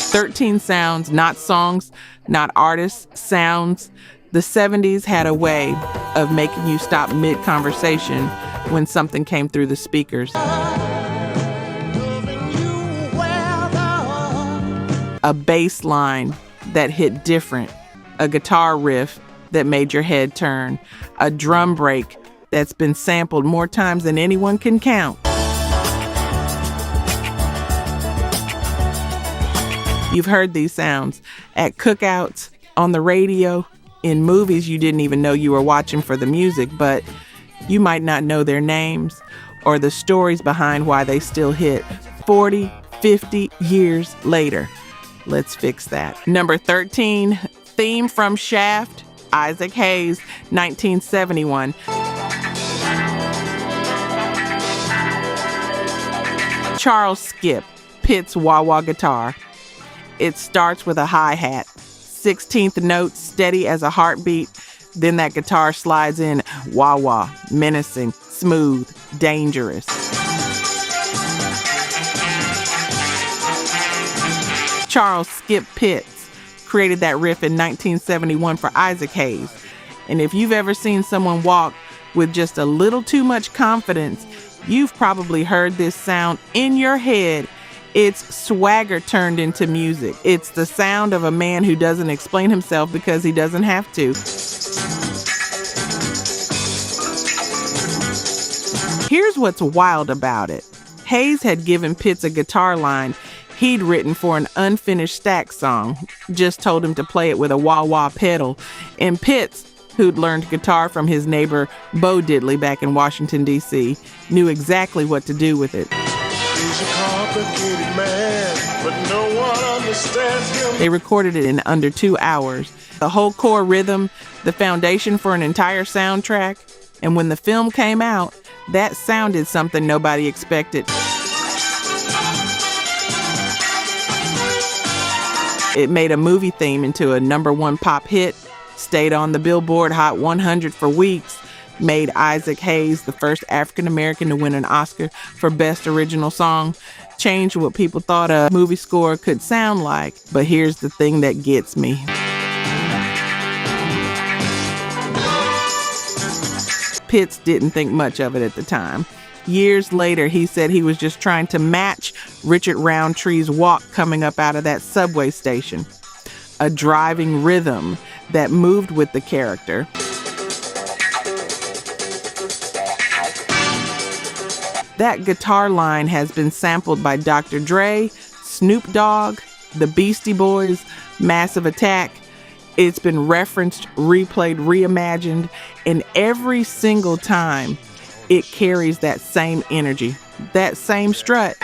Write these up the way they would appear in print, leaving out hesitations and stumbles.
13 sounds, not songs, not artists, sounds. The 70s had a way of making you stop mid-conversation when something came through the speakers. A bass line that hit different, a guitar riff that made your head turn, a drum break that's been sampled more times than anyone can count. You've heard these sounds at cookouts, on the radio, in movies you didn't even know you were watching for the music, but you might not know their names or the stories behind why they still hit 40, 50 years later. Let's fix that. Number 13, theme from Shaft, Isaac Hayes, 1971. Charles Skip, Pitt's wah-wah guitar. It starts with a hi-hat, 16th note steady as a heartbeat. Then that guitar slides in wah-wah, menacing, smooth, dangerous. Charles Skip Pitts created that riff in 1971 for Isaac Hayes. And if you've ever seen someone walk with just a little too much confidence, you've probably heard this sound in your head. It's swagger turned into music. It's the sound of a man who doesn't explain himself because he doesn't have to. Here's what's wild about it. Hayes had given Pitts a guitar line he'd written for an unfinished Stax song, just told him to play it with a wah-wah pedal. And Pitts, who'd learned guitar from his neighbor Bo Diddley back in Washington, D.C., knew exactly what to do with it. He's a complicated man, but no one understands him. They recorded it in under 2 hours. The whole core rhythm, the foundation for an entire soundtrack. And when the film came out, that sounded something nobody expected. It made a movie theme into a #1 pop hit, stayed on the Billboard Hot 100 for weeks, made Isaac Hayes the first African-American to win an Oscar for Best Original Song, changed what people thought a movie score could sound like. But here's the thing that gets me. Pitts didn't think much of it at the time. Years later, he said he was just trying to match Richard Roundtree's walk coming up out of that subway station. A driving rhythm that moved with the character. That guitar line has been sampled by Dr. Dre, Snoop Dogg, the Beastie Boys, Massive Attack. It's been referenced, replayed, reimagined, and every single time it carries that same energy, that same strut.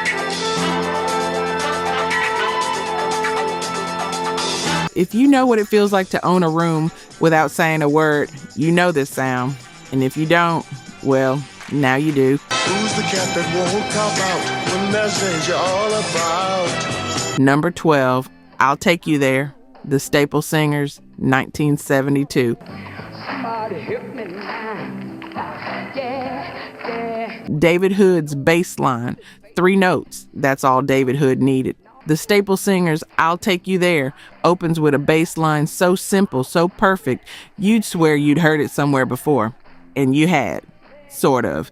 If you know what it feels like to own a room without saying a word, you know this sound. And if you don't, well, now you do. Who's the cat that won't cop out when there's danger all about? Number 12, I'll Take You There, the Staple Singers, 1972. Somebody help me now. Yeah. David Hood's bass line, 3 notes, that's all David Hood needed. The Staple Singers' I'll Take You There opens with a bass line so simple, so perfect, you'd swear you'd heard it somewhere before. And you had, sort of.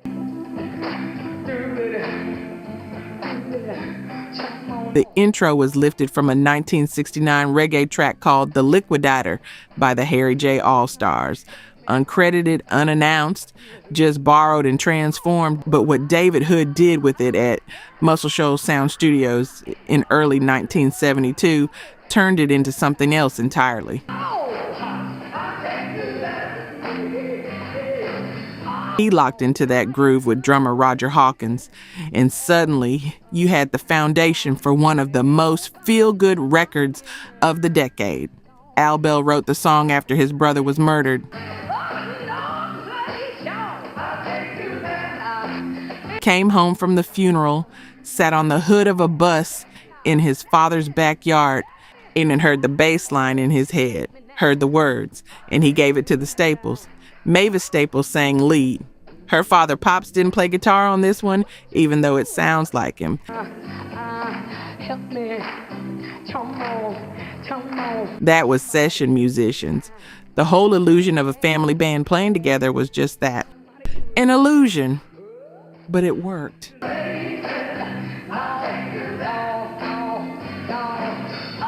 The intro was lifted from a 1969 reggae track called The Liquidator by the Harry J. All-Stars. Uncredited, unannounced, just borrowed and transformed. But what David Hood did with it at Muscle Shoals Sound Studios in early 1972 turned it into something else entirely. He locked into that groove with drummer Roger Hawkins, and suddenly you had the foundation for one of the most feel-good records of the decade. Al Bell wrote the song after his brother was murdered. Came home from the funeral, sat on the hood of a bus in his father's backyard, and heard the bass line in his head, heard the words, and he gave it to the Staples. Mavis Staples sang lead. Her father, Pops, didn't play guitar on this one, even though it sounds like him. Help me. That was session musicians. The whole illusion of a family band playing together was just that. An illusion. But it worked.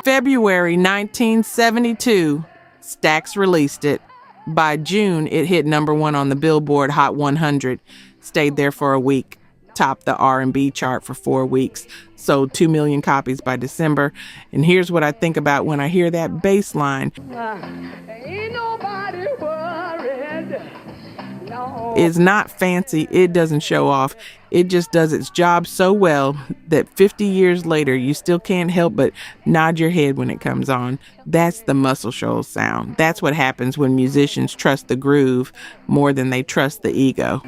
February 1972, Stax released it. By June, it hit #1 on the Billboard Hot 100, stayed there for a week, topped the R&B chart for 4 weeks, sold 2 million copies by December. And here's what I think about when I hear that bass line. Ain't nobody worried. No. It's not fancy, it doesn't show off. It just does its job so well that 50 years later, you still can't help but nod your head when it comes on. That's the Muscle Shoals sound. That's what happens when musicians trust the groove more than they trust the ego.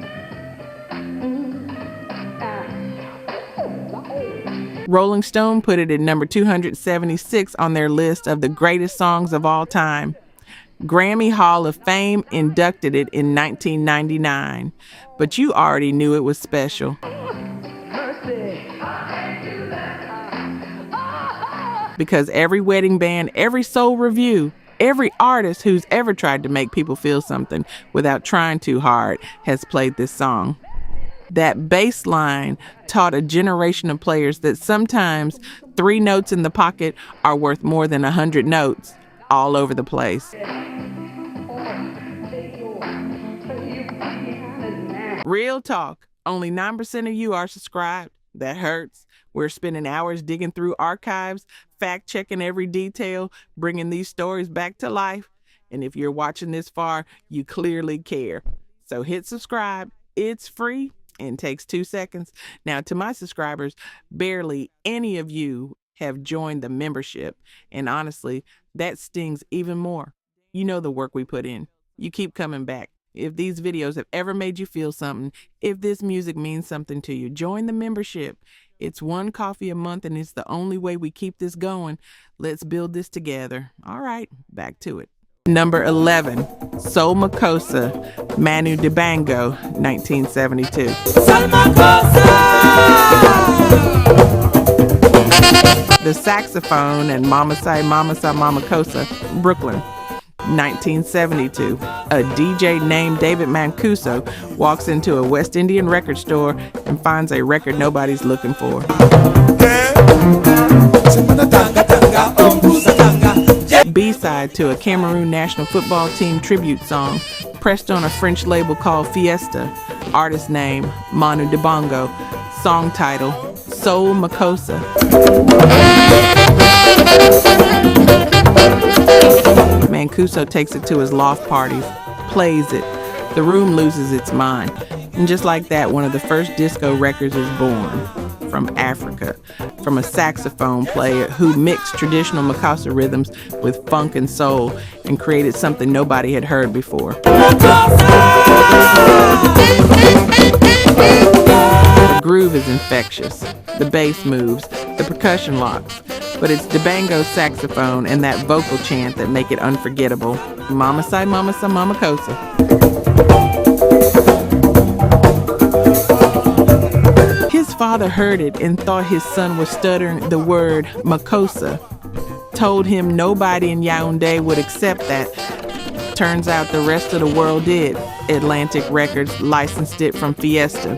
Rolling Stone put it at number 276 on their list of the greatest songs of all time. Grammy Hall of Fame inducted it in 1999, but you already knew it was special. Because every wedding band, every soul review, every artist who's ever tried to make people feel something without trying too hard has played this song. That bass line taught a generation of players that sometimes 3 notes in the pocket are worth more than 100 notes all over the place. Real talk, only 9% of you are subscribed. That hurts. We're spending hours digging through archives, fact-checking every detail, bringing these stories back to life. And if you're watching this far, you clearly care. So hit subscribe. It's free and takes 2 seconds. Now, to my subscribers, barely any of you have joined the membership. And honestly, that stings even more. You know the work we put in. You keep coming back. If these videos have ever made you feel something, if this music means something to you, join the membership. It's $1 coffee a month, and it's the only way we keep this going. Let's build this together. All right, back to it. Number 11, Soul Makossa, Manu Dibango, 1972. The saxophone and Mama Say, Mama Sa, Mama Kossa, Brooklyn, 1972. A DJ named David Mancuso walks into a West Indian record store and finds a record nobody's looking for. B-side to a Cameroon national football team tribute song, pressed on a French label called Fiesta. Artist name, Manu Dibango. Song title, Soul Makossa. Mancuso takes it to his loft parties, plays it. The room loses its mind. And just like that, one of the first disco records is born. From Africa, from a saxophone player who mixed traditional Makossa rhythms with funk and soul and created something nobody had heard before. The groove is infectious, the bass moves, the percussion locks, but it's Dibango's saxophone and that vocal chant that make it unforgettable. Mama Say, Mama Sa, Mama Kossa. His father heard it and thought his son was stuttering the word Makossa. Told him nobody in Yaoundé would accept that. Turns out the rest of the world did. Atlantic Records licensed it from Fiesta.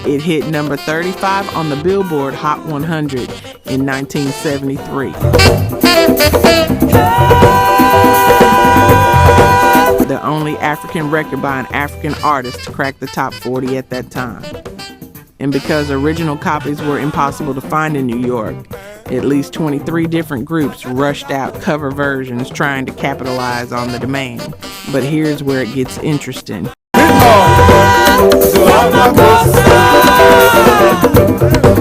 It hit number 35 on the Billboard Hot 100 in 1973. The only African record by an African artist to crack the top 40 at that time. And because original copies were impossible to find in New York, at least 23 different groups rushed out cover versions trying to capitalize on the demand. But here's where it gets interesting.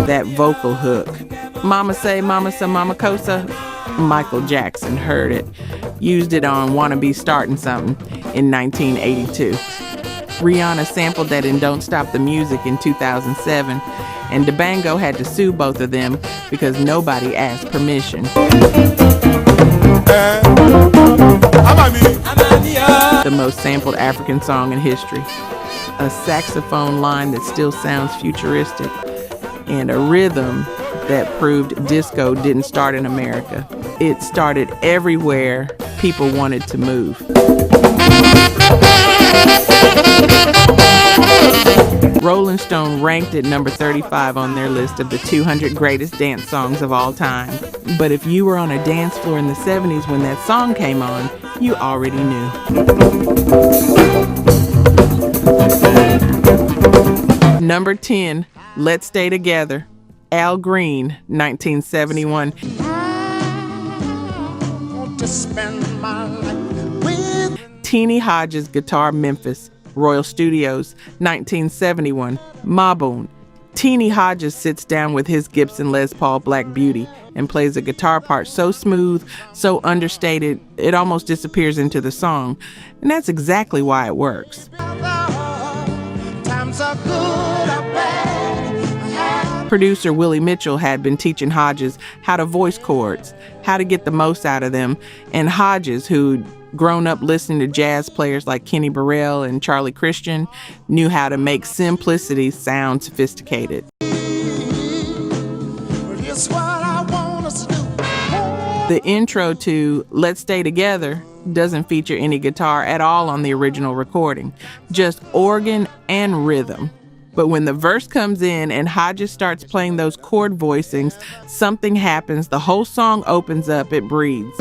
That vocal hook. Mama Say, Mama Sa, Mama Kossa. Michael Jackson heard it. Used it on Wanna Be Startin' Something in 1982. Rihanna sampled that in Don't Stop the Music in 2007, and Dibango had to sue both of them because nobody asked permission. The most sampled African song in history. A saxophone line that still sounds futuristic, and a rhythm that proved disco didn't start in America. It started everywhere people wanted to move. Rollin Stone ranked it number 35 on their list of the 200 greatest dance songs of all time. But if you were on a dance floor in the 70s when that song came on, you already knew. Number 10, Let's Stay Together, Al Green, 1971. Teenie Hodges guitar, Memphis, Royal Studios, 1971, Maboon. Teenie Hodges sits down with his Gibson Les Paul Black Beauty and plays a guitar part so smooth, so understated, it almost disappears into the song. And that's exactly why it works. Producer Willie Mitchell had been teaching Hodges how to voice chords, how to get the most out of them, and Hodges, who'd grown up listening to jazz players like Kenny Burrell and Charlie Christian, knew how to make simplicity sound sophisticated. The intro to Let's Stay Together doesn't feature any guitar at all on the original recording, just organ and rhythm. But when the verse comes in and Hodges starts playing those chord voicings, something happens. The whole song opens up, it breathes.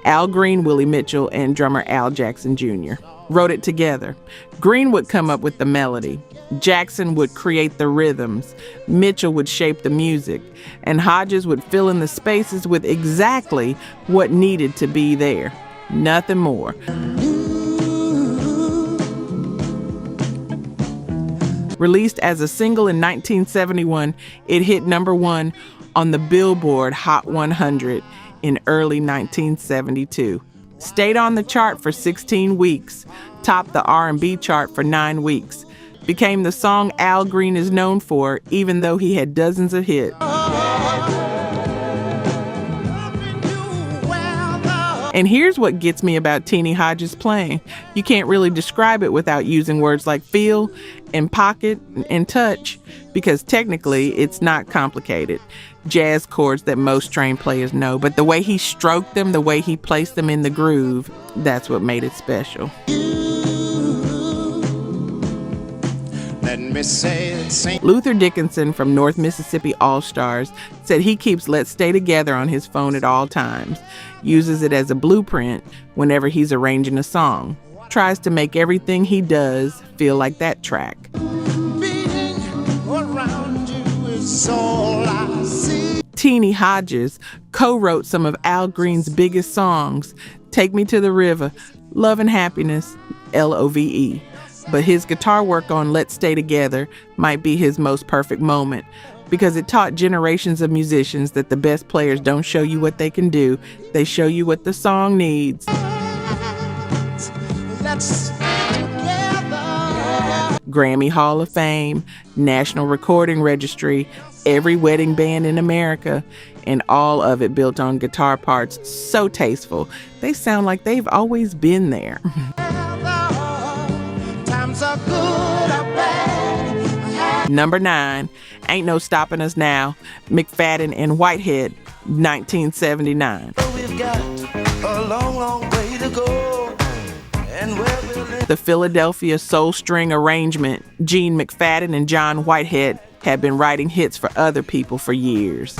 Al Green, Willie Mitchell, and drummer Al Jackson Jr. wrote it together. Green would come up with the melody. Jackson would create the rhythms. Mitchell would shape the music. And Hodges would fill in the spaces with exactly what needed to be there. Nothing more. Released as a single in 1971, it hit number 1 on the Billboard Hot 100 in early 1972. Stayed on the chart for 16 weeks, topped the R&B chart for 9 weeks, became the song Al Green is known for, even though he had dozens of hits. And here's what gets me about Teenie Hodges playing. You can't really describe it without using words like feel and pocket and touch, because technically it's not complicated. Jazz chords that most trained players know, but the way he stroked them, the way he placed them in the groove, that's what made it special. Luther Dickinson from North Mississippi All-Stars said he keeps Let's Stay Together on his phone at all times, uses it as a blueprint whenever he's arranging a song, tries to make everything he does feel like that track. Teenie Hodges co-wrote some of Al Green's biggest songs, Take Me to the River, Love and Happiness, Love. But his guitar work on Let's Stay Together might be his most perfect moment, because it taught generations of musicians that the best players don't show you what they can do, they show you what the song needs. Grammy Hall of Fame, National Recording Registry, every wedding band in America, and all of it built on guitar parts so tasteful, they sound like they've always been there. Number 9, Ain't No Stoppin Us Now, McFadden and Whitehead, 1979. We've got a long, long way to go, and the Philadelphia soul string arrangement, Gene McFadden and John Whitehead had been writing hits for other people for years.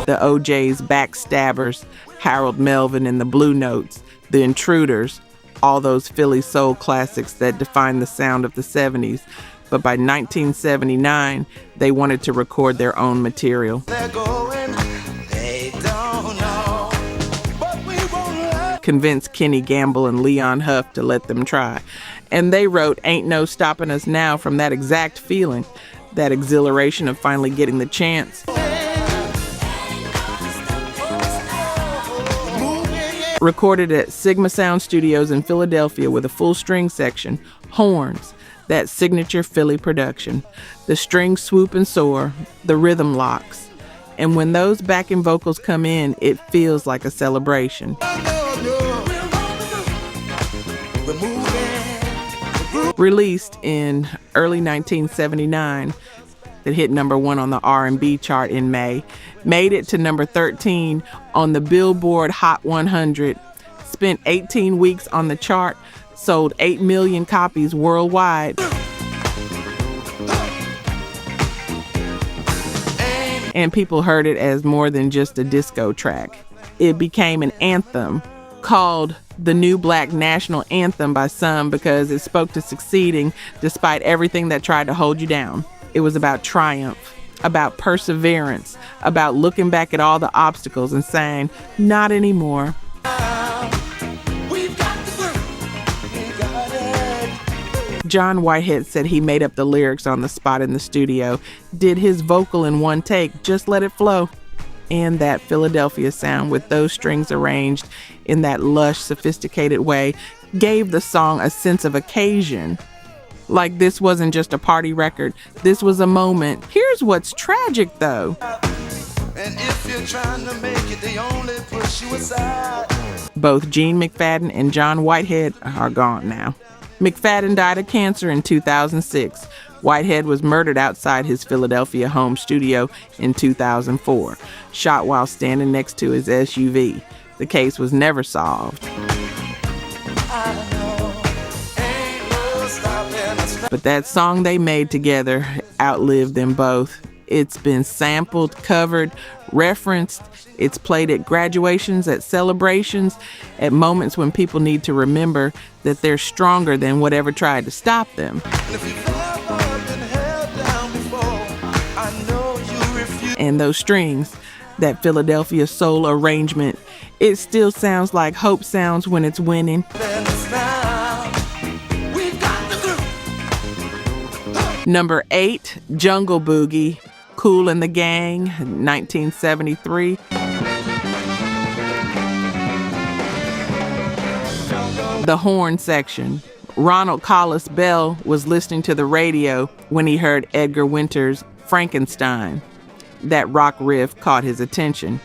The OJ's, Backstabbers, Harold Melvin and the Blue Notes, The Intruders, all those Philly soul classics that defined the sound of the 70s. But by 1979, they wanted to record their own material. Convinced Kenny Gamble and Leon Huff to let them try. And they wrote Ain't No Stoppin Us Now from that exact feeling, that exhilaration of finally getting the chance. Recorded at Sigma Sound Studios in Philadelphia with a full string section, horns, that signature Philly production. The strings swoop and soar, the rhythm locks. And when those backing vocals come in, it feels like a celebration. Released in early 1979, that hit #1 on the R&B chart in May, made it to number 13 on the Billboard Hot 100, spent 18 weeks on the chart, sold 8 million copies worldwide, and people heard it as more than just a disco track. It became an anthem, called the new black national anthem by some because it spoke to succeeding despite everything that tried to hold you down. It was about triumph, about perseverance, about looking back at all the obstacles and saying, not anymore. John Whitehead said he made up the lyrics on the spot in the studio, did his vocal in one take, just let it flow. And that Philadelphia sound with those strings arranged in that lush, sophisticated way gave the song a sense of occasion. Like this wasn't just a party record, this was a moment. Here's what's tragic though. And if you're trying to make it, they only push you aside. Both Gene McFadden and John Whitehead are gone now. McFadden died of cancer in 2006. Whitehead was murdered outside his Philadelphia home studio in 2004, shot while standing next to his SUV. The case was never solved. But that song they made together outlived them both. It's been sampled, covered, referenced. It's played at graduations, at celebrations, at moments when people need to remember that they're stronger than whatever tried to stop them. And those strings, that Philadelphia soul arrangement, it still sounds like hope sounds when it's winning. Number 8, Jungle Boogie, Kool and the Gang, 1973. The horn section. Ronald Collis Bell was listening to the radio when he heard Edgar Winter's Frankenstein. That rock riff caught his attention.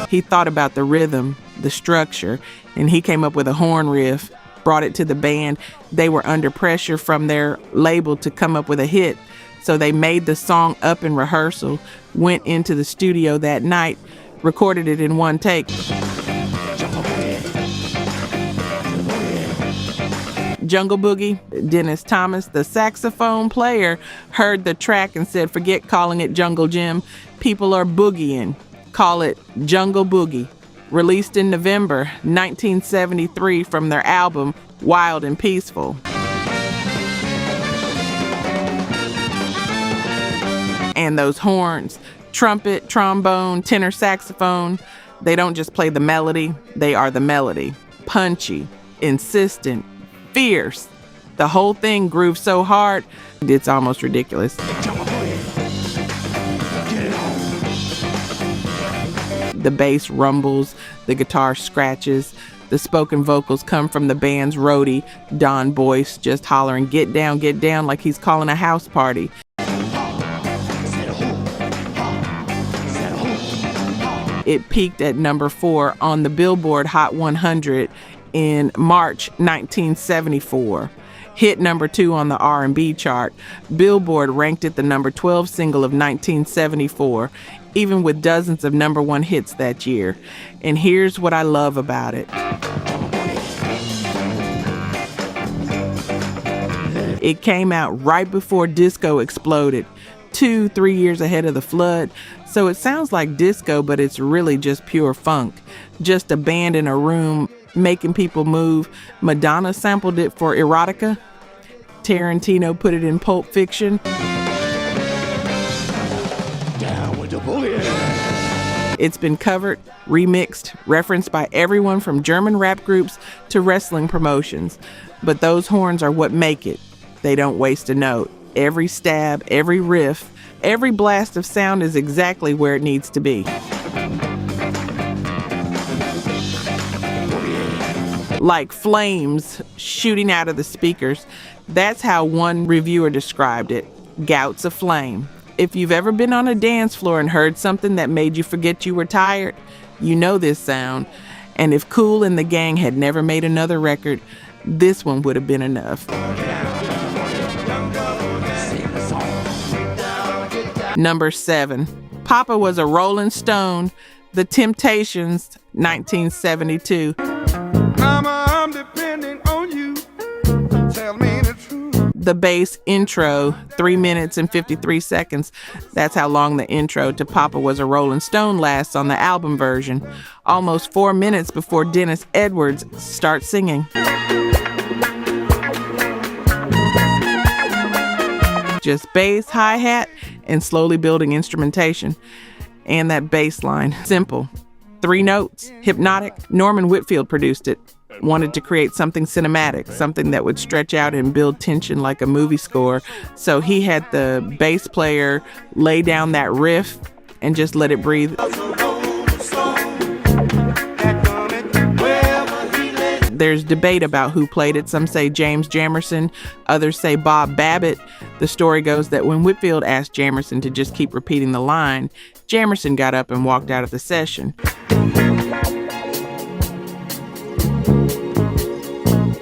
He thought about the rhythm, the structure, and he came up with a horn riff, brought it to the band. They were under pressure from their label to come up with a hit, so they made the song up in rehearsal, went into the studio that night, recorded it in one take. Jungle Boogie, Dennis Thomas, the saxophone player, heard the track and said, forget calling it Jungle Jim. People are boogieing. Call it Jungle Boogie. Released in November 1973 from their album Wild and Peaceful. And those horns, trumpet, trombone, tenor saxophone, they don't just play the melody, they are the melody. Punchy, insistent, fierce. The whole thing grooves so hard, it's almost ridiculous. The bass rumbles, the guitar scratches, the spoken vocals come from the band's roadie, Don Boyce, just hollering, get down, like he's calling a house party. It peaked at number 4 on the Billboard Hot 100 in March 1974. Hit number 2 on the R&B chart. Billboard ranked it the number 12 single of 1974, even with dozens of number 1 hits that year. And here's what I love about it. It came out right before disco exploded, 2-3 years ahead of the flood. So it sounds like disco, but it's really just pure funk. Just a band in a room making people move. Madonna sampled it for Erotica. Tarantino put it in Pulp Fiction. Down with the boogie. It's been covered, remixed, referenced by everyone from German rap groups to wrestling promotions. But those horns are what make it. They don't waste a note. Every stab, every riff, every blast of sound is exactly where it needs to be. Like flames shooting out of the speakers. That's how one reviewer described it. Gouts of flame. If you've ever been on a dance floor and heard something that made you forget you were tired, You know this sound. And if Kool and the Gang had never made another record, this one would have been enough. Number 7. Papa Was a Rollin Stone, The Temptations, 1972. Mama, I'm depending on you. Tell me the truth. The bass intro, 3 minutes and 53 seconds. That's how long the intro to Papa Was a Rollin Stone lasts on the album version. Almost 4 minutes before Dennis Edwards starts singing. Just bass, hi-hat, and slowly building instrumentation. And that bass line. Simple. 3 notes. Hypnotic. Norman Whitfield produced it. Wanted to create something cinematic, something that would stretch out and build tension like a movie score. So he had the bass player lay down that riff and just let it breathe. There's debate about who played it. Some say James Jamerson, others say Bob Babbitt. The story goes that when Whitfield asked Jamerson to just keep repeating the line, Jamerson got up and walked out of the session.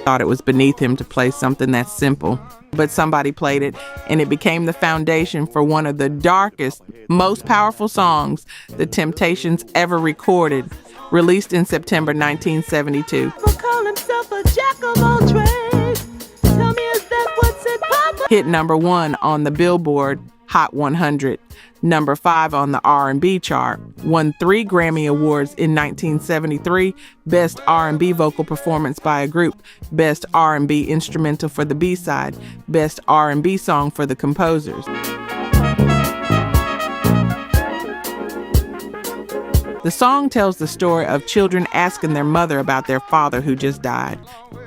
Thought it was beneath him to play something that simple. But somebody played it, and it became the foundation for one of the darkest, most powerful songs the Temptations ever recorded, released in September 1972. Hit number 1 on the Billboard Hot 100, number 5 on the R&B chart, won 3 Grammy Awards in 1973, Best R&B Vocal Performance by a Group, Best R&B Instrumental for the B-side, Best R&B Song for the Composers. The song tells the story of children asking their mother about their father who just died.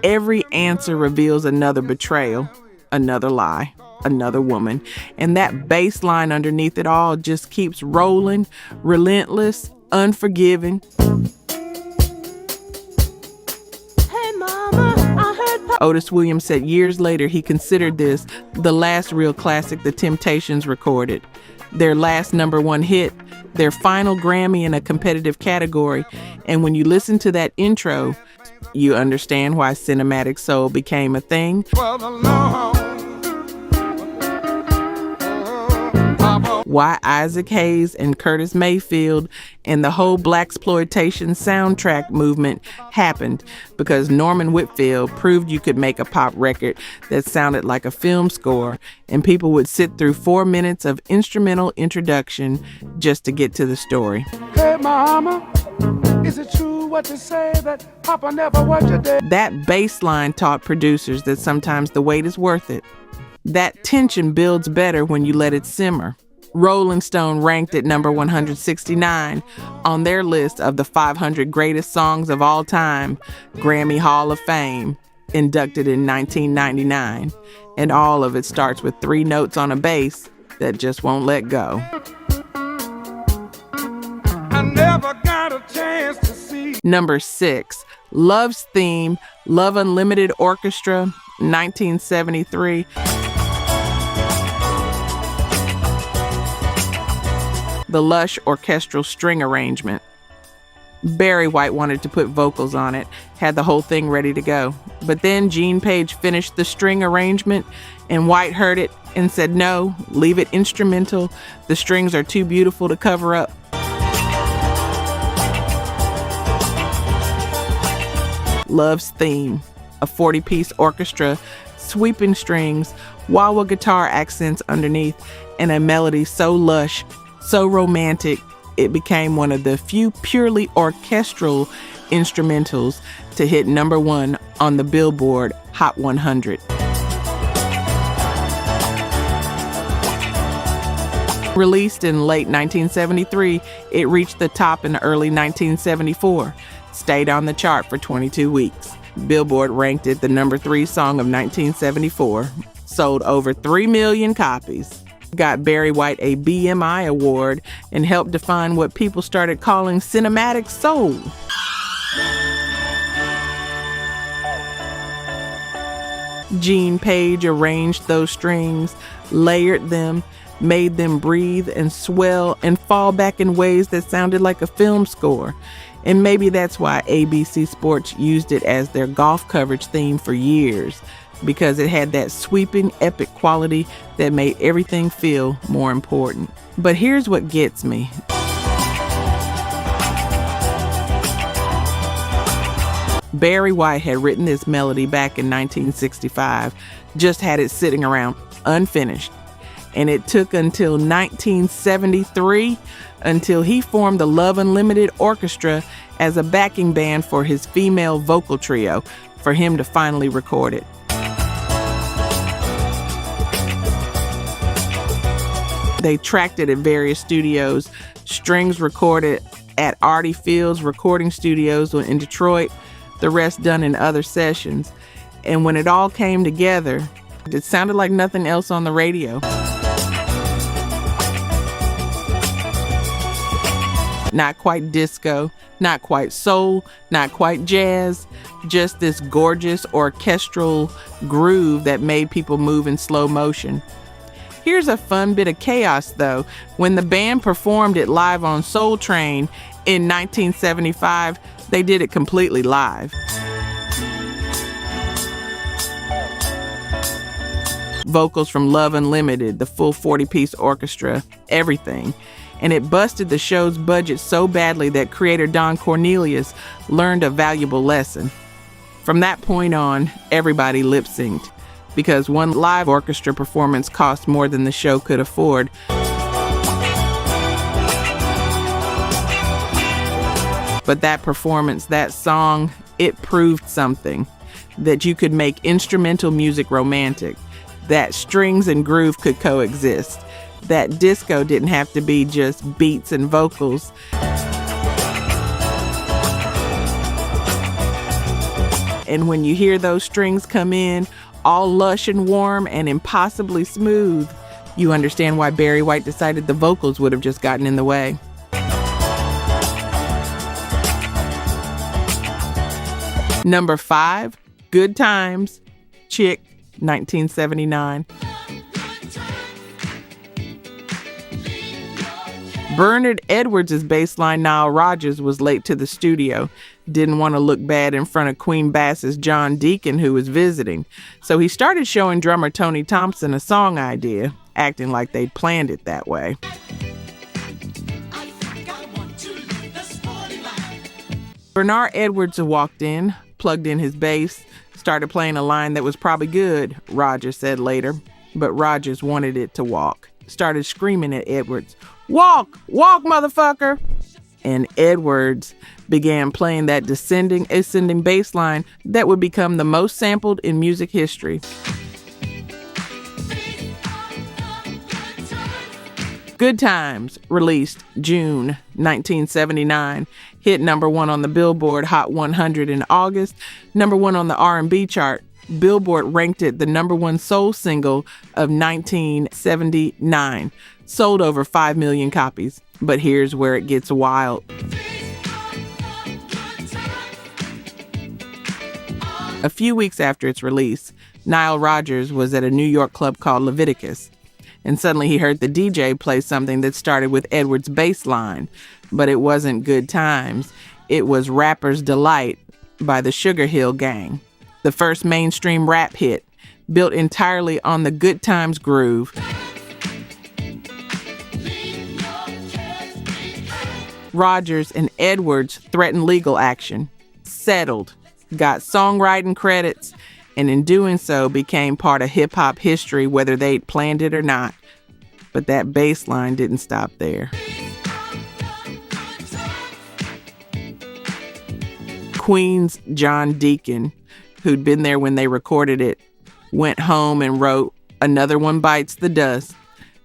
Every answer reveals another betrayal, another lie, another woman. And that bass line underneath it all just keeps rolling, relentless, unforgiving. Hey mama, I heard Otis Williams said years later he considered this the last real classic the Temptations recorded. Their last number 1 hit, their final Grammy in a competitive category. And when you listen to that intro, you understand why cinematic soul became a thing. Why Isaac Hayes and Curtis Mayfield and the whole blaxploitation soundtrack movement happened, because Norman Whitfield proved you could make a pop record that sounded like a film score, and people would sit through 4 minutes of instrumental introduction just to get to the story. Hey mama, is it true what you say that Papa never worked a day? That bass line taught producers that sometimes the wait is worth it. That tension builds better when you let it simmer. Rollin Stone ranked at number 169 on their list of the 500 greatest songs of all time, Grammy Hall of Fame, inducted in 1999. And all of it starts with 3 notes on a bass that just won't let go. I never got a chance to see. Number 6, Love's Theme, Love Unlimited Orchestra, 1973. The lush orchestral string arrangement. Barry White wanted to put vocals on it, had the whole thing ready to go. But then Gene Page finished the string arrangement, and White heard it and said, no, leave it instrumental. The strings are too beautiful to cover up. Love's Theme, a 40-piece orchestra, sweeping strings, wah-wah guitar accents underneath, and a melody so lush, so romantic, it became one of the few purely orchestral instrumentals to hit number 1 on the Billboard Hot 100. Released in late 1973, it reached the top in early 1974, stayed on the chart for 22 weeks. Billboard ranked it the number 3 song of 1974, sold over 3 million copies. Got Barry White a BMI award and helped define what people started calling cinematic soul. Gene Page arranged those strings, layered them, made them breathe and swell and fall back in ways that sounded like a film score. And maybe that's why ABC Sports used it as their golf coverage theme for years, because it had that sweeping, epic quality that made everything feel more important. But here's what gets me. Barry White had written this melody back in 1965, just had it sitting around unfinished. And it took until 1973 until he formed the Love Unlimited Orchestra as a backing band for his female vocal trio for him to finally record it. They tracked it at various studios, strings recorded at Artie Field's recording studios in Detroit, the rest done in other sessions. And when it all came together, it sounded like nothing else on the radio. Not quite disco, not quite soul, not quite jazz, just this gorgeous orchestral groove that made people move in slow motion. Here's a fun bit of chaos, though. When the band performed it live on Soul Train in 1975, they did it completely live. Vocals from Love Unlimited, the full 40-piece orchestra, everything. And it busted the show's budget so badly that creator Don Cornelius learned a valuable lesson. From that point on, everybody lip-synced, because one live orchestra performance cost more than the show could afford. But that performance, that song, it proved something. That you could make instrumental music romantic. That strings and groove could coexist. That disco didn't have to be just beats and vocals. And when you hear those strings come in, all lush and warm and impossibly smooth, you understand why Barry White decided the vocals would have just gotten in the way. Number 5, Good Times, Chic, 1979. Bernard Edwards' bassline Nile Rodgers was late to the studio. Didn't want to look bad in front of Queen Bass's John Deacon, who was visiting. So he started showing drummer Tony Thompson a song idea, acting like they'd planned it that way. Bernard Edwards walked in, plugged in his bass, started playing a line that was probably good, Rodgers said later. But Rodgers wanted it to walk. Started screaming at Edwards, "Walk! Walk, motherfucker!" And Edwards began playing that descending, ascending bass line that would become the most sampled in music history. Good Times, released June 1979, hit number 1 on the Billboard Hot 100 in August, number 1 on the R&B chart. Billboard ranked it the number 1 soul single of 1979. Sold over 5 million copies. But here's where it gets wild. A few weeks after its release, Nile Rodgers was at a New York club called Leviticus. And suddenly he heard the DJ play something that started with Edwards' bass line. But it wasn't Good Times. It was Rapper's Delight by the Sugar Hill Gang. The first mainstream rap hit, built entirely on the Good Times groove. Rodgers and Edwards threatened legal action, settled, got songwriting credits, and in doing so became part of hip-hop history whether they'd planned it or not. But that bass line didn't stop there. Queen's John Deacon, who'd been there when they recorded it, went home and wrote Another One Bites the Dust.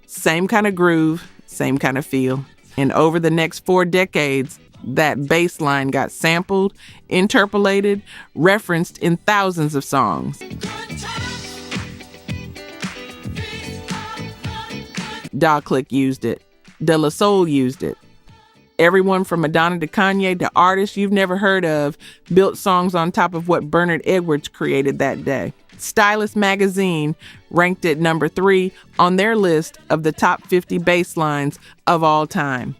Same kind of groove, same kind of feel. And over the next 4 decades, that bass line got sampled, interpolated, referenced in thousands of songs. Da Click used it. De La Soul used it. Everyone from Madonna to Kanye to artists you've never heard of built songs on top of what Bernard Edwards created that day. Stylist magazine ranked it number 3 on their list of the top 50 bass lines of all time.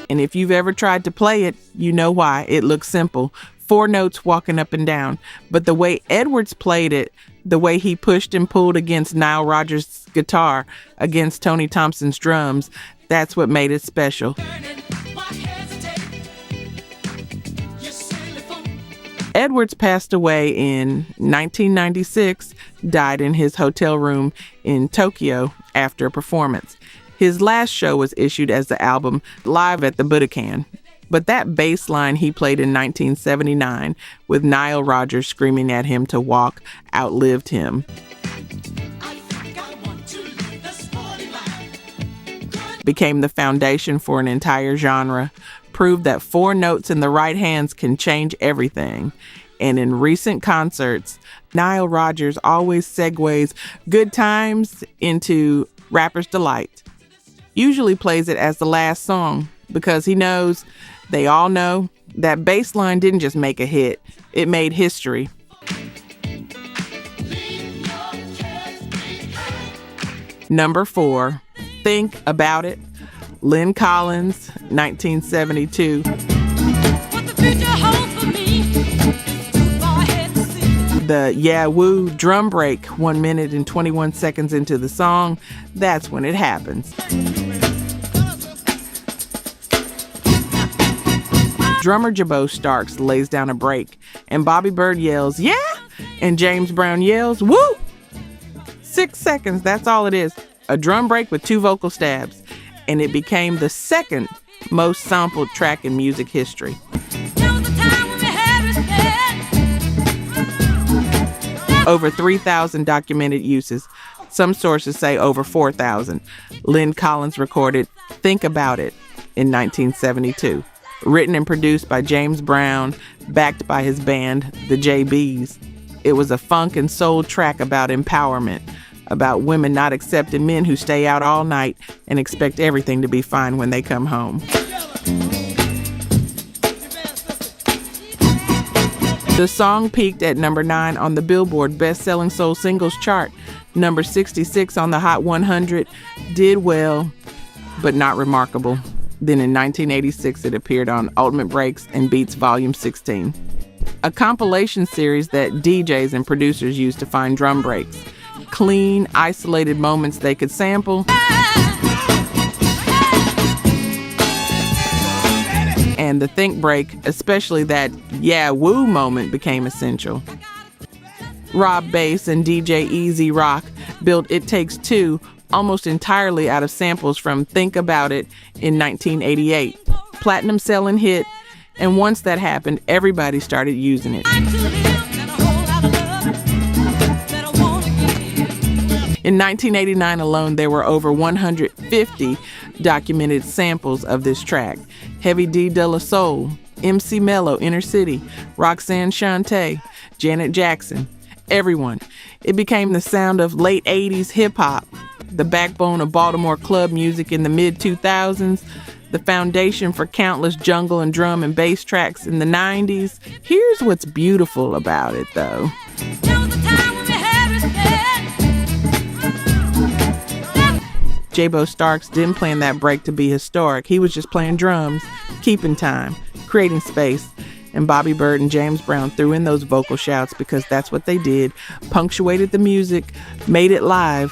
And if you've ever tried to play it, you know why. It looks simple. 4 notes walking up and down. But the way Edwards played it, the way he pushed and pulled against Nile Rodgers' guitar, against Tony Thompson's drums, that's what made it special. Edwards passed away in 1996, died in his hotel room in Tokyo after a performance. His last show was issued as the album Live at the Budokan. But that bass line he played in 1979 with Nile Rodgers screaming at him to walk outlived him. Became the foundation for an entire genre, proved that 4 notes in the right hands can change everything. And in recent concerts, Nile Rodgers always segues good times into Rapper's Delight. Usually plays it as the last song because he knows, they all know, that bass line didn't just make a hit, it made history. Number 4, Think About It, Lyn Collins, 1972. The Yeah Woo drum break 1 minute and 21 seconds into the song, that's when it happens. Drummer Jabo Starks lays down a break, and Bobby Bird yells, "Yeah!" and James Brown yells, "Woo!" 6 seconds, that's all it is. A drum break with 2 vocal stabs, and it became the second most sampled track in music history. Over 3,000 documented uses. Some sources say over 4,000. Lyn Collins recorded Think About It in 1972. Written and produced by James Brown, backed by his band, the JBs. It was a funk and soul track about empowerment, about women not accepting men who stay out all night and expect everything to be fine when they come home. The song peaked at number 9 on the Billboard Best-Selling Soul Singles chart, number 66 on the Hot 100, did well, but not remarkable. Then in 1986, it appeared on Ultimate Breaks and Beats Volume 16, a compilation series that DJs and producers used to find drum breaks, clean, isolated moments they could sample, and the think break, especially that yeah woo moment, became essential. Rob Bass and DJ Easy Rock built It Takes Two almost entirely out of samples from Think About It in 1988. Platinum selling hit, and once that happened, everybody started using it. In 1989 alone, there were over 150 documented samples of this track. Heavy D De La Soul, MC Mello, Inner City, Roxanne Shante, Janet Jackson, everyone. It became the sound of late 80s hip-hop, the backbone of Baltimore club music in the mid-2000s, the foundation for countless jungle and drum and bass tracks in the 90s. Here's what's beautiful about it, though. Jabo Starks didn't plan that break to be historic. He was just playing drums, keeping time, creating space. And Bobby Bird and James Brown threw in those vocal shouts because that's what they did, punctuated the music, made it live.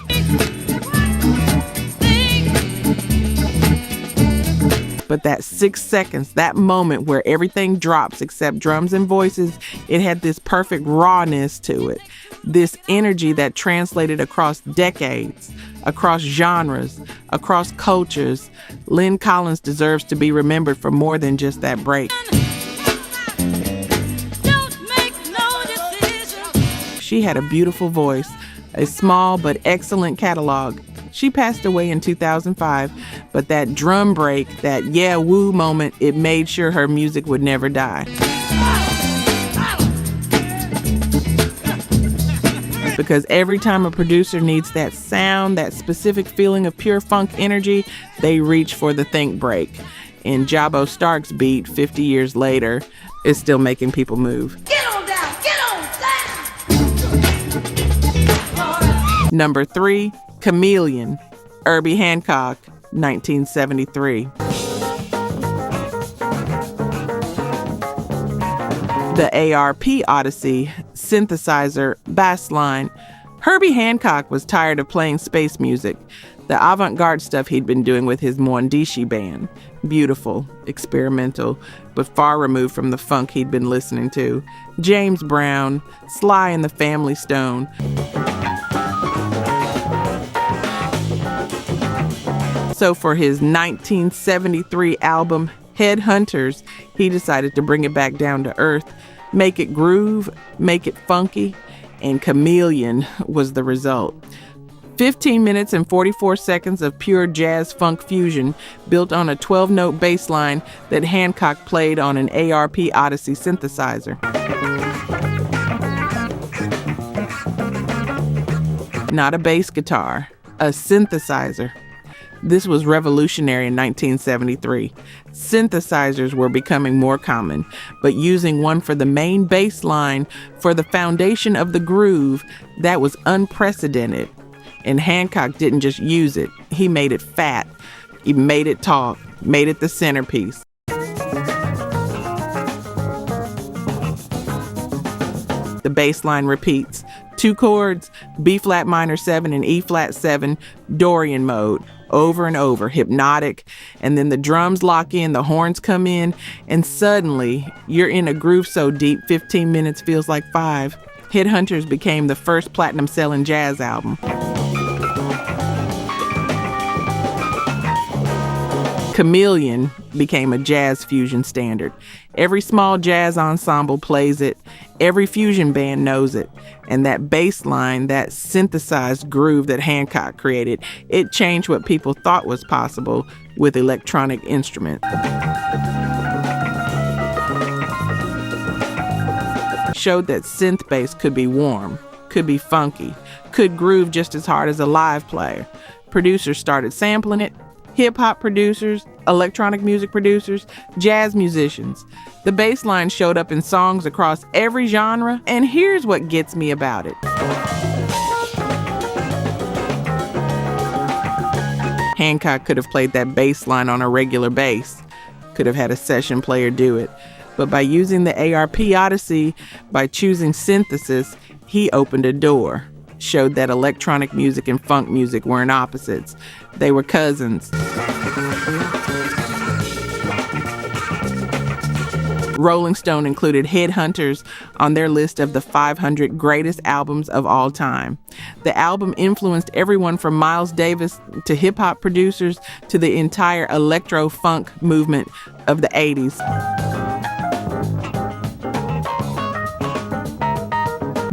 But that 6 seconds, that moment where everything drops except drums and voices, it had this perfect rawness to it. This energy that translated across decades, across genres, across cultures. Lyn Collins deserves to be remembered for more than just that break. She had a beautiful voice, a small but excellent catalog. She passed away in 2005, but that drum break, that yeah woo moment, it made sure her music would never because every time a producer needs that sound, that specific feeling of pure funk energy, they reach for the think break. And Jabo Stark's beat, 50 years later, is still making people move. Get on down, get on down! Number 3, Chameleon, Herbie Hancock, 1973. The ARP Odyssey, synthesizer, bassline. Herbie Hancock was tired of playing space music, the avant-garde stuff he'd been doing with his Mwandishi band. Beautiful, experimental, but far removed from the funk he'd been listening to. James Brown, Sly and the Family Stone. So for his 1973 album, Headhunters, he decided to bring it back down to earth, make it groove, make it funky, and Chameleon was the result. 15 minutes and 44 seconds of pure jazz funk fusion built on a 12-note bass line that Hancock played on an ARP Odyssey synthesizer. Not a bass guitar, a synthesizer. This was revolutionary in 1973. Synthesizers were becoming more common, but using one for the main bass line, for the foundation of the groove, that was unprecedented. And Hancock didn't just use it, he made it fat. He made it talk, made it the centerpiece. The bass line repeats. 2 chords, B flat minor 7 and E flat 7, Dorian mode, over and over, hypnotic, and then the drums lock in, the horns come in, and suddenly you're in a groove so deep 15 minutes feels like 5. Headhunters became the first platinum selling jazz album. Chameleon became a jazz fusion standard. Every small jazz ensemble plays it. Every fusion band knows it. And that bass line, that synthesized groove that Hancock created, it changed what people thought was possible with electronic instruments. Showed that synth bass could be warm, could be funky, could groove just as hard as a live player. Producers started sampling it. Hip-hop producers, electronic music producers, jazz musicians. The bass line showed up in songs across every genre, and here's what gets me about it. Hancock could have played that bass line on a regular bass, could have had a session player do it, but by using the ARP Odyssey, by choosing synthesis, he opened a door. Showed that electronic music and funk music weren't opposites. They were cousins. Rolling Stone included Headhunters on their list of the 500 greatest albums of all time. The album influenced everyone from Miles Davis to hip-hop producers to the entire electro-funk movement of the 80s.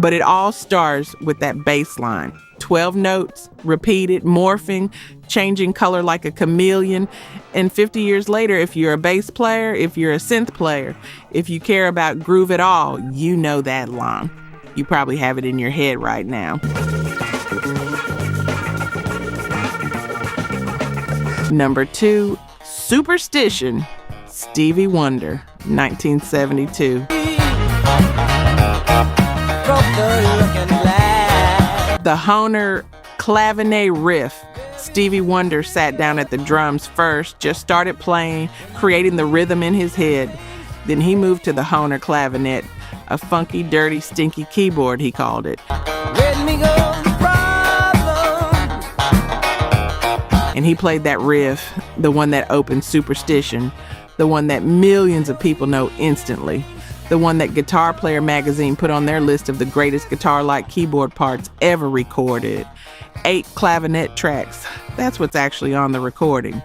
But it all starts with that bass line. 12 notes, repeated, morphing, changing color like a chameleon. And 50 years later, if you're a bass player, if you're a synth player, if you care about groove at all, you know that line. You probably have it in your head right now. Number 2, Superstition, Stevie Wonder, 1972. The Hohner Clavinet riff. Stevie Wonder sat down at the drums first, just started playing, creating the rhythm in his head. Then he moved to the Hohner Clavinet, a funky, dirty, stinky keyboard, he called it. And he played that riff, the one that opened Superstition, the one that millions of people know instantly. The one that Guitar Player magazine put on their list of the greatest guitar-like keyboard parts ever recorded. 8 clavinet tracks. That's what's actually on the recording.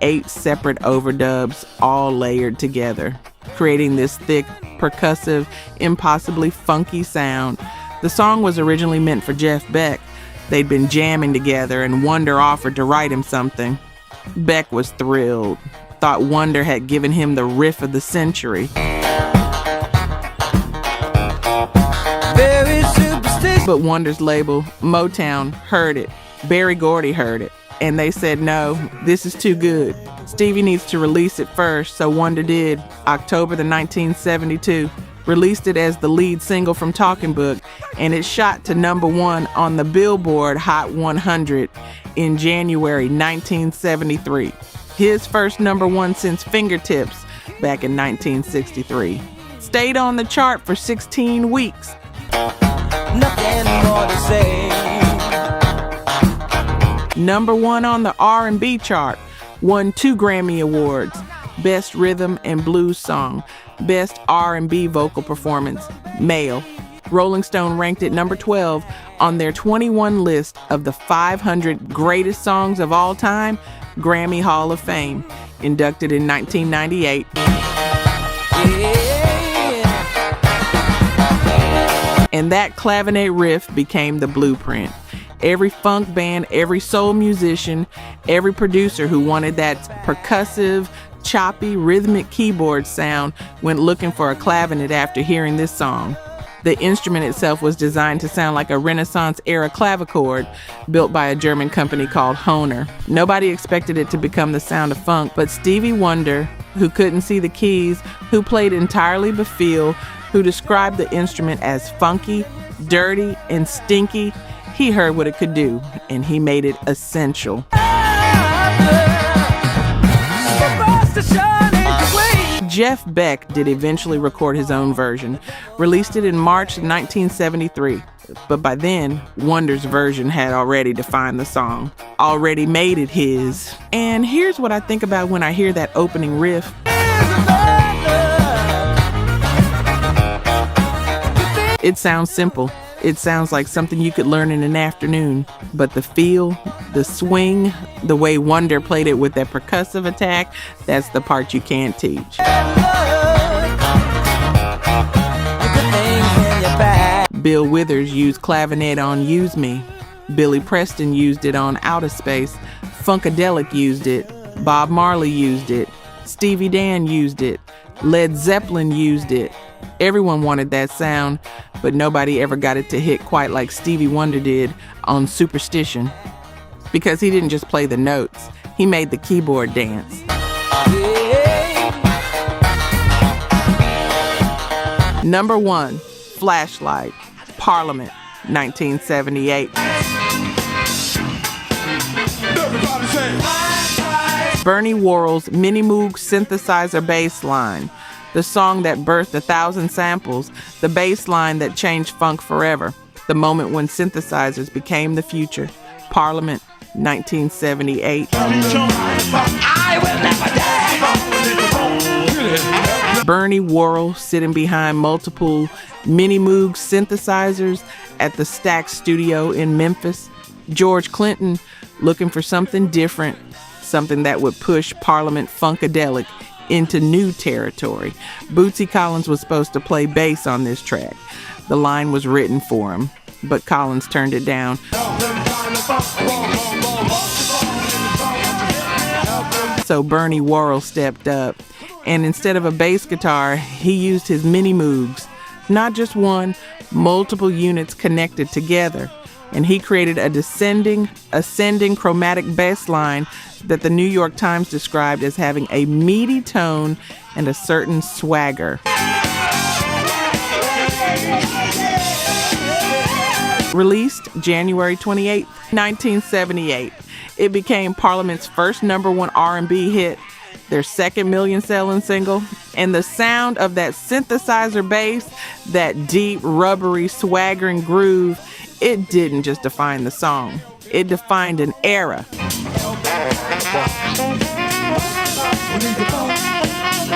8 separate overdubs, all layered together, creating this thick, percussive, impossibly funky sound. The song was originally meant for Jeff Beck. They'd been jamming together and Wonder offered to write him something. Beck was thrilled, thought Wonder had given him the riff of the century. very superstitious. But Wonder's label, Motown, heard it. Berry Gordy heard it. And they said, no, this is too good. Stevie needs to release it first, so Wonder did, October the 1972. Released it as the lead single from Talking Book, and it shot to #1 on the Billboard Hot 100 in January 1973. His first #1 since Fingertips back in 1963. Stayed on the chart for 16 weeks. Nothing more to say. #1 on the R&B chart. Won 2 Grammy Awards. Best Rhythm and Blues Song. Best R&B Vocal Performance, Male. Rolling Stone ranked it #12 on their 21 list of the 500 greatest songs of all time, Grammy Hall of Fame, inducted in 1998. And that clavinet riff became the blueprint. Every funk band, every soul musician, every producer who wanted that percussive, choppy, rhythmic keyboard sound went looking for a clavinet after hearing this song. The instrument itself was designed to sound like a Renaissance-era clavichord built by a German company called Hohner. Nobody expected it to become the sound of funk, but Stevie Wonder, who couldn't see the keys, who played entirely befeel, who described the instrument as funky, dirty, and stinky, he heard what it could do, and he made it essential. Jeff Beck did eventually record his own version, released it in March 1973, but by then, Wonder's version had already defined the song, already made it his. And here's what I think about when I hear that opening riff. It sounds simple. It sounds like something you could learn in an afternoon, but the feel, the swing, the way Wonder played it with that percussive attack, that's the part you can't teach. Bill Withers used clavinet on Use Me. Billy Preston used it on Out of Space. Funkadelic used it. Bob Marley used it. Stevie Dan used it. Led Zeppelin used it. Everyone wanted that sound, but nobody ever got it to hit quite like Stevie Wonder did on Superstition. Because he didn't just play the notes, he made the keyboard dance. #1, Flashlight, Parliament, 1978. Bernie Worrell's Minimoog synthesizer bassline, the song that birthed 1,000 samples, the bassline that changed funk forever, the moment when synthesizers became the future. Parliament, 1978. Bernie Worrell sitting behind multiple Minimoog synthesizers at the Stax studio in Memphis. George Clinton looking for something different, something that would push Parliament Funkadelic into new territory. Bootsy Collins was supposed to play bass on this track. The line was written for him, but Collins turned it down. So Bernie Worrell stepped up, and instead of a bass guitar, he used his Minimoogs. Not just one, multiple units connected together. And he created a descending, ascending chromatic bass line that the New York Times described as having a meaty tone and a certain swagger. Released January 28, 1978, it became Parliament's first #1 R&B hit, their second million-selling single, and the sound of that synthesizer bass, that deep, rubbery, swaggering groove, it didn't just define the song. It defined an era.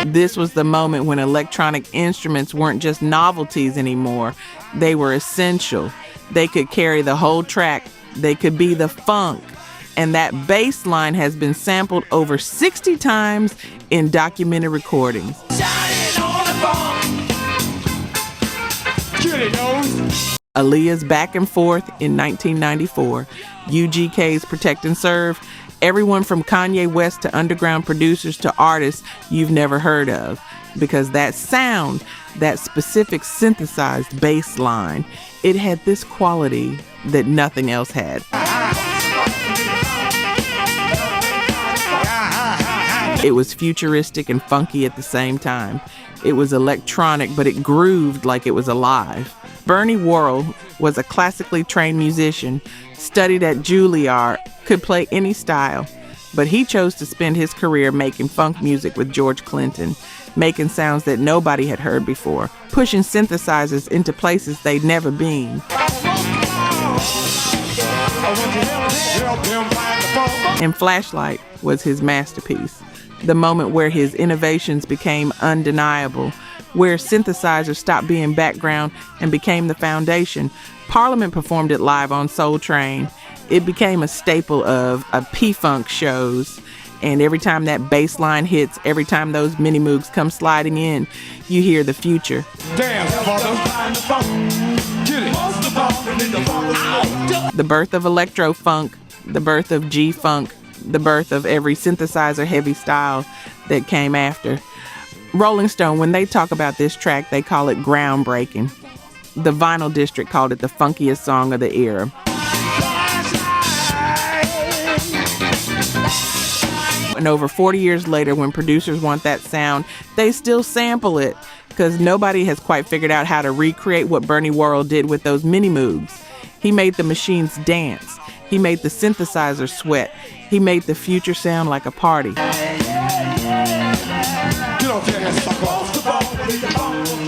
This was the moment when electronic instruments weren't just novelties anymore. They were essential. They could carry the whole track. They could be the funk. And that bass line has been sampled over 60 times in documented recordings. Aaliyah's Back and Forth in 1994, UGK's Protect and Serve, everyone from Kanye West to underground producers to artists you've never heard of. because that sound, that specific synthesized bass line, it had this quality that nothing else had. It was futuristic and funky at the same time. It was electronic, but it grooved like it was alive. Bernie Worrell was a classically trained musician, studied at Juilliard, could play any style, but he chose to spend his career making funk music with George Clinton, making sounds that nobody had heard before, pushing synthesizers into places they'd never been. And Flashlight was his masterpiece, the moment where his innovations became undeniable, where synthesizers stopped being background and became the foundation. Parliament performed it live on Soul Train. It became a staple of P-Funk shows. And every time that bass line hits, every time those Minimoogs come sliding in, you hear the future. Dance, father. Get it. The birth of electro-funk, the birth of G-Funk, the birth of every synthesizer-heavy style that came after. Rolling Stone, when they talk about this track, they call it groundbreaking. The Vinyl District called it the funkiest song of the era. And over 40 years later, when producers want that sound, they still sample it because nobody has quite figured out how to recreate what Bernie Worrell did with those Minimoogs. He made the machines dance. He made the synthesizer sweat. He made the future sound like a party.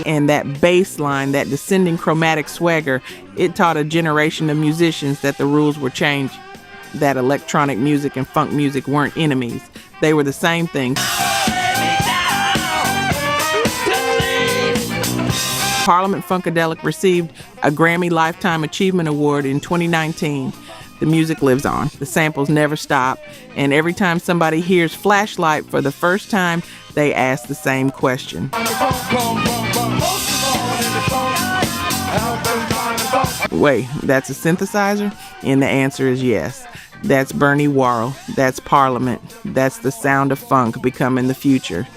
And that bass line, that descending chromatic swagger, it taught a generation of musicians that the rules were changed, that electronic music and funk music weren't enemies. They were the same thing. Parliament Funkadelic received a Grammy Lifetime Achievement Award in 2019. The music lives on. The samples never stop. And every time somebody hears Flashlight for the first time, they ask the same question. Wait, that's a synthesizer? And the answer is yes. That's Bernie Worrell. That's Parliament. That's the sound of funk becoming the future.